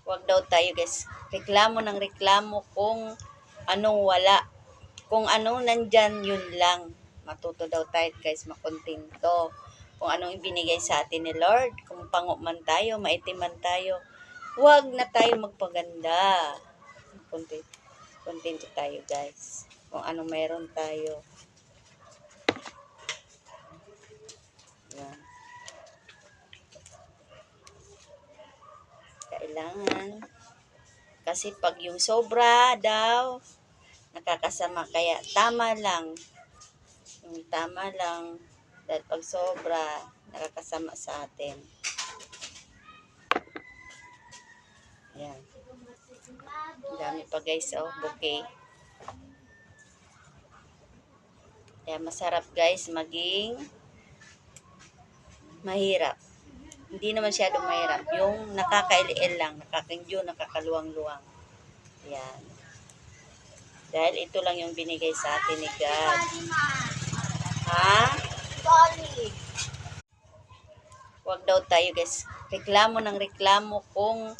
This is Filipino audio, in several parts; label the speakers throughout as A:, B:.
A: Huwag daw tayo guys, reklamo ng reklamo kung anong wala. Kung anong nandyan, yun lang. Matuto daw tayo guys, makontento. Kung anong ibinigay sa atin ni Lord, kung pango man tayo, maitim man tayo, huwag na tayo magpaganda. Kontento tayo guys. Kung anong meron tayo. Yan. Kailangan. Kasi pag yung sobra daw, nakakasama. Kaya tama lang. Yung tama lang. Dahil pag sobra, nakakasama sa atin. Ayan. Ang dami pa guys, oh, bouquet. Kaya masarap guys maging mahirap. Hindi naman masyadong mahirap. Yung nakakailil lang, nakakaluwang-luwang. Ayan. Dahil ito lang yung binigay sa atin ni God. Ha? Huwag daw tayo guys, reklamo ng reklamo kung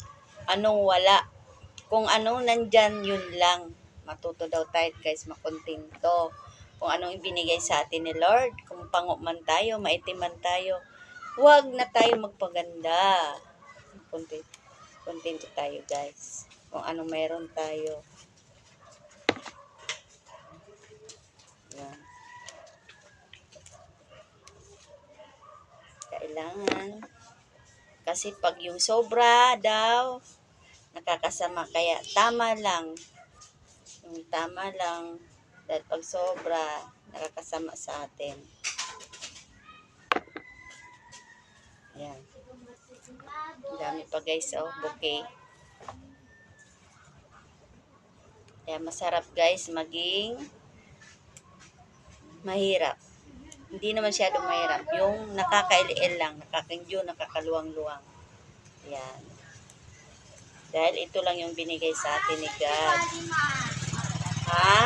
A: anong wala. Kung anong nandyan, yun lang. Matuto daw tayo guys, makontento. Kung anong ibinigay sa atin ni Lord, kung pango man tayo, maitim man tayo, huwag na tayo magpaganda. Kontento tayo guys. Kung anong meron tayo. Yan. Kailangan. Kasi pag yung sobra daw, nakakasama. Kaya tama lang. Yung tama lang. Dahil pag sobra, nakakasama sa atin. Ayan. Ang dami pa guys, oh, bouquet. Kaya masarap guys maging mahirap. Hindi naman masyadong mahirap. Yung nakakailil lang, nakakaluwang-luwang. Ayan. Dahil ito lang yung binigay sa atin ni God. Ha?